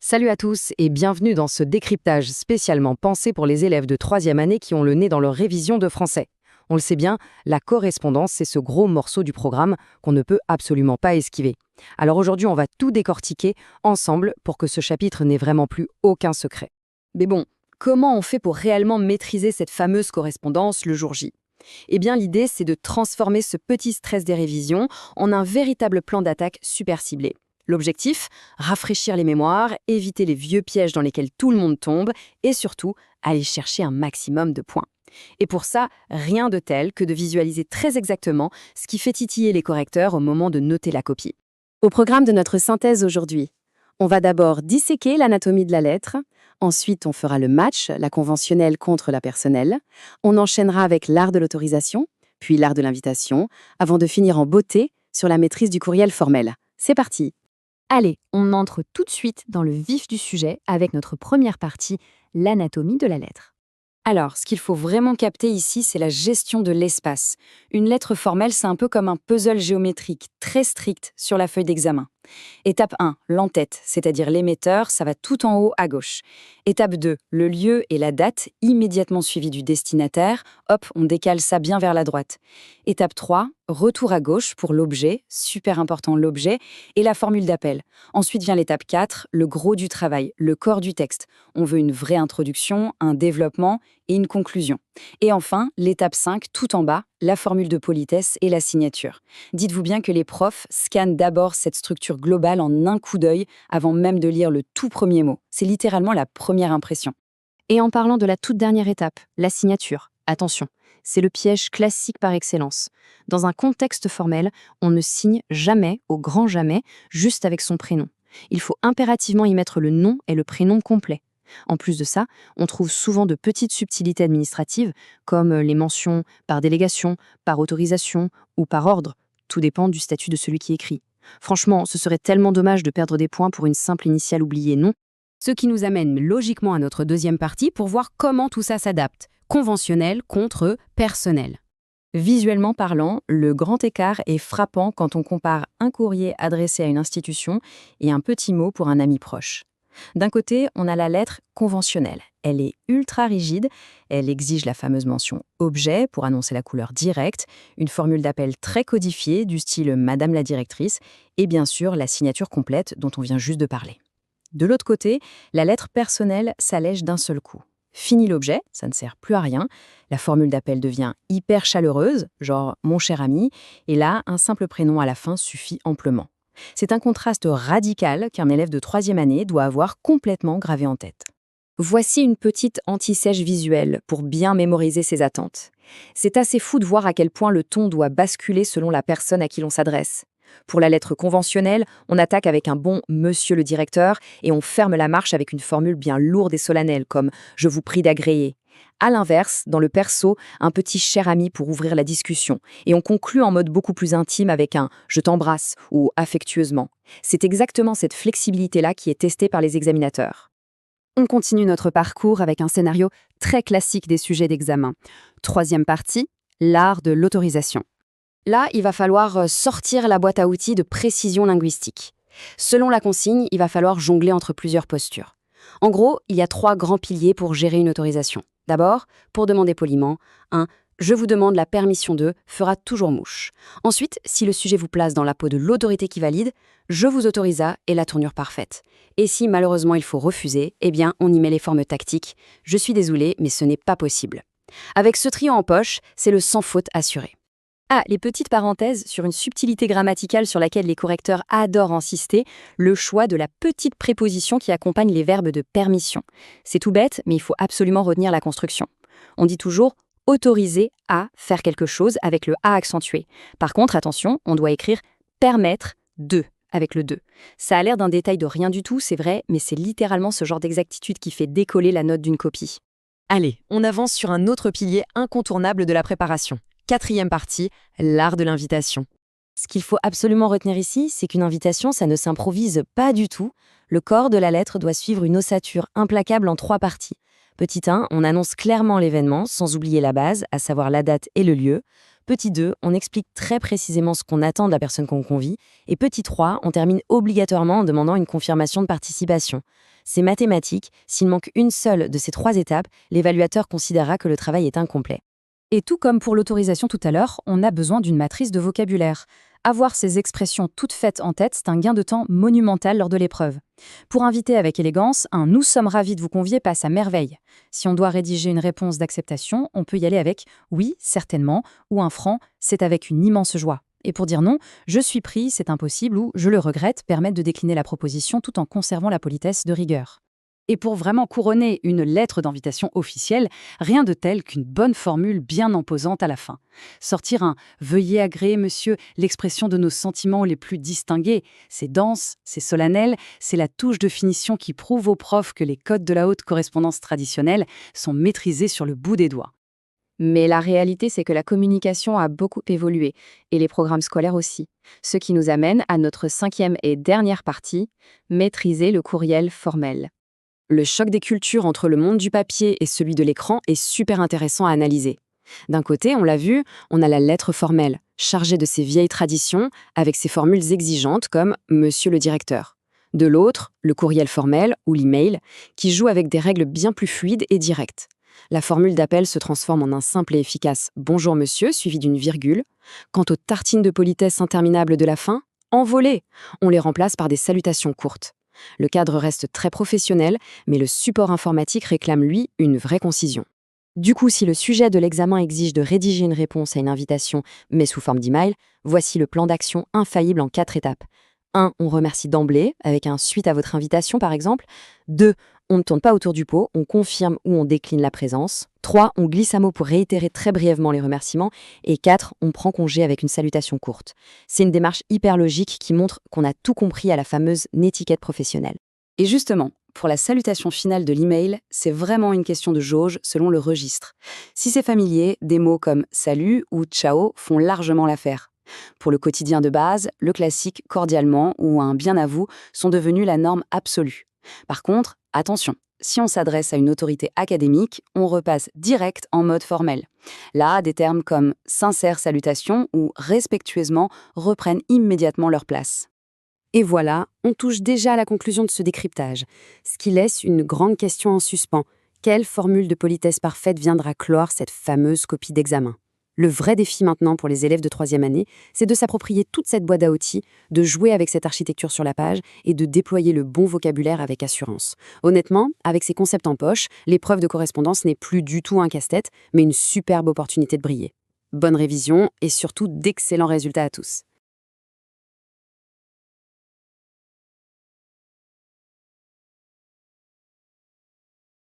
Salut à tous et bienvenue dans ce décryptage spécialement pensé pour les élèves de troisième année qui ont le nez dans leur révision de français. On le sait bien, la correspondance, c'est ce gros morceau du programme qu'on ne peut absolument pas esquiver. Alors aujourd'hui, on va tout décortiquer ensemble pour que ce chapitre n'ait vraiment plus aucun secret. Mais bon, comment on fait pour réellement maîtriser cette fameuse correspondance le jour J? Eh bien, l'idée, c'est de transformer ce petit stress des révisions en un véritable plan d'attaque super ciblé. L'objectif, rafraîchir les mémoires, éviter les vieux pièges dans lesquels tout le monde tombe et surtout, aller chercher un maximum de points. Et pour ça, rien de tel que de visualiser très exactement ce qui fait titiller les correcteurs au moment de noter la copie. Au programme de notre synthèse aujourd'hui, on va d'abord disséquer l'anatomie de la lettre, ensuite on fera le match, la conventionnelle contre la personnelle, on enchaînera avec l'art de l'autorisation, puis l'art de l'invitation, avant de finir en beauté sur la maîtrise du courriel formel. C'est parti! Allez, on entre tout de suite dans le vif du sujet avec notre première partie, l'anatomie de la lettre. Alors, ce qu'il faut vraiment capter ici, c'est la gestion de l'espace. Une lettre formelle, c'est un peu comme un puzzle géométrique très strict sur la feuille d'examen. Étape 1, l'entête, c'est-à-dire l'émetteur, ça va tout en haut à gauche. Étape 2, le lieu et la date, immédiatement suivi du destinataire. Hop, on décale ça bien vers la droite. Étape 3, retour à gauche pour l'objet, super important l'objet, et la formule d'appel. Ensuite vient l'étape 4, le gros du travail, le corps du texte. On veut une vraie introduction, un développement et une conclusion. Et enfin, l'étape 5, tout en bas, la formule de politesse et la signature. Dites-vous bien que les profs scannent d'abord cette structure globale en un coup d'œil avant même de lire le tout premier mot. C'est littéralement la première impression. Et en parlant de la toute dernière étape, la signature, attention, c'est le piège classique par excellence. Dans un contexte formel, on ne signe jamais, au grand jamais, juste avec son prénom. Il faut impérativement y mettre le nom et le prénom complet. En plus de ça, on trouve souvent de petites subtilités administratives, comme les mentions par délégation, par autorisation ou par ordre. Tout dépend du statut de celui qui écrit. Franchement, ce serait tellement dommage de perdre des points pour une simple initiale oubliée, non? Ce qui nous amène logiquement à notre deuxième partie pour voir comment tout ça s'adapte, conventionnel contre personnel. Visuellement parlant, le grand écart est frappant quand on compare un courrier adressé à une institution et un petit mot pour un ami proche. D'un côté, on a la lettre conventionnelle. Elle est ultra rigide, elle exige la fameuse mention objet pour annoncer la couleur directe, une formule d'appel très codifiée du style Madame la directrice et bien sûr la signature complète dont on vient juste de parler. De l'autre côté, la lettre personnelle s'allège d'un seul coup. Fini l'objet, ça ne sert plus à rien, la formule d'appel devient hyper chaleureuse, genre mon cher ami, et là, un simple prénom à la fin suffit amplement. C'est un contraste radical qu'un élève de troisième année doit avoir complètement gravé en tête. Voici une petite anti-sèche visuelle pour bien mémoriser ses attentes. C'est assez fou de voir à quel point le ton doit basculer selon la personne à qui l'on s'adresse. Pour la lettre conventionnelle, on attaque avec un bon « Monsieur le directeur » et on ferme la marche avec une formule bien lourde et solennelle comme « Je vous prie d'agréer ». À l'inverse, dans le perso, un petit cher ami pour ouvrir la discussion. Et on conclut en mode beaucoup plus intime avec un « je t'embrasse » ou affectueusement. C'est exactement cette flexibilité-là qui est testée par les examinateurs. On continue notre parcours avec un scénario très classique des sujets d'examen. Troisième partie, l'art de l'autorisation. Là, il va falloir sortir la boîte à outils de précision linguistique. Selon la consigne, il va falloir jongler entre plusieurs postures. En gros, il y a 3 grands piliers pour gérer une autorisation. D'abord, pour demander poliment, un « je vous demande la permission de » fera toujours mouche. Ensuite, si le sujet vous place dans la peau de l'autorité qui valide, « je vous autorise à » est la tournure parfaite. Et si malheureusement il faut refuser, eh bien on y met les formes tactiques « je suis désolé, mais ce n'est pas possible ». Avec ce trio en poche, c'est le sans faute assuré. Ah, les petites parenthèses sur une subtilité grammaticale sur laquelle les correcteurs adorent insister, le choix de la petite préposition qui accompagne les verbes de permission. C'est tout bête, mais il faut absolument retenir la construction. On dit toujours « autoriser à faire quelque chose » avec le « a » accentué. Par contre, attention, on doit écrire « permettre de » avec le « de ». Ça a l'air d'un détail de rien du tout, c'est vrai, mais c'est littéralement ce genre d'exactitude qui fait décoller la note d'une copie. Allez, on avance sur un autre pilier incontournable de la préparation. Quatrième partie, l'art de l'invitation. Ce qu'il faut absolument retenir ici, c'est qu'une invitation, ça ne s'improvise pas du tout. Le corps de la lettre doit suivre une ossature implacable en 3 parties. Petit 1, on annonce clairement l'événement, sans oublier la base, à savoir la date et le lieu. Petit 2, on explique très précisément ce qu'on attend de la personne qu'on convie. Et petit 3, on termine obligatoirement en demandant une confirmation de participation. C'est mathématique, s'il manque une seule de ces 3 étapes, l'évaluateur considérera que le travail est incomplet. Et tout comme pour l'autorisation tout à l'heure, on a besoin d'une matrice de vocabulaire. Avoir ces expressions toutes faites en tête, c'est un gain de temps monumental lors de l'épreuve. Pour inviter avec élégance, un « nous sommes ravis de vous convier » passe à merveille. Si on doit rédiger une réponse d'acceptation, on peut y aller avec « oui, certainement » ou un franc « c'est avec une immense joie ». Et pour dire non, « je suis pris, c'est impossible » ou « je le regrette » permettent de décliner la proposition tout en conservant la politesse de rigueur. Et pour vraiment couronner une lettre d'invitation officielle, rien de tel qu'une bonne formule bien imposante à la fin. Sortir un « Veuillez agréer, monsieur, l'expression de nos sentiments les plus distingués », c'est dense, c'est solennel, c'est la touche de finition qui prouve aux profs que les codes de la haute correspondance traditionnelle sont maîtrisés sur le bout des doigts. Mais la réalité, c'est que la communication a beaucoup évolué, et les programmes scolaires aussi. Ce qui nous amène à notre 5e et dernière partie, maîtriser le courriel formel. Le choc des cultures entre le monde du papier et celui de l'écran est super intéressant à analyser. D'un côté, on l'a vu, on a la lettre formelle, chargée de ses vieilles traditions, avec ses formules exigeantes comme « Monsieur le directeur ». De l'autre, le courriel formel, ou l'email, qui joue avec des règles bien plus fluides et directes. La formule d'appel se transforme en un simple et efficace « Bonjour monsieur » suivi d'une virgule. Quant aux tartines de politesse interminables de la fin, envolées, on les remplace par des salutations courtes. Le cadre reste très professionnel, mais le support informatique réclame, lui, une vraie concision. Du coup, si le sujet de l'examen exige de rédiger une réponse à une invitation, mais sous forme d'email, voici le plan d'action infaillible en 4 étapes. 1. On remercie d'emblée, avec un « suite à votre invitation » par exemple. 2. On ne tourne pas autour du pot, on confirme ou on décline la présence. 3. On glisse un mot pour réitérer très brièvement les remerciements. Et 4. On prend congé avec une salutation courte. C'est une démarche hyper logique qui montre qu'on a tout compris à la fameuse étiquette professionnelle. Et justement, pour la salutation finale de l'email, c'est vraiment une question de jauge selon le registre. Si c'est familier, des mots comme « salut » ou « ciao » font largement l'affaire. Pour le quotidien de base, le classique « cordialement » ou un « bien à vous » sont devenus la norme absolue. Par contre, attention, si on s'adresse à une autorité académique, on repasse direct en mode formel. Là, des termes comme « sincère salutation » ou « respectueusement » reprennent immédiatement leur place. Et voilà, on touche déjà à la conclusion de ce décryptage, ce qui laisse une grande question en suspens. Quelle formule de politesse parfaite viendra clore cette fameuse copie d'examen ? Le vrai défi maintenant pour les élèves de 3e année, c'est de s'approprier toute cette boîte à outils, de jouer avec cette architecture sur la page et de déployer le bon vocabulaire avec assurance. Honnêtement, avec ces concepts en poche, l'épreuve de correspondance n'est plus du tout un casse-tête, mais une superbe opportunité de briller. Bonne révision et surtout d'excellents résultats à tous.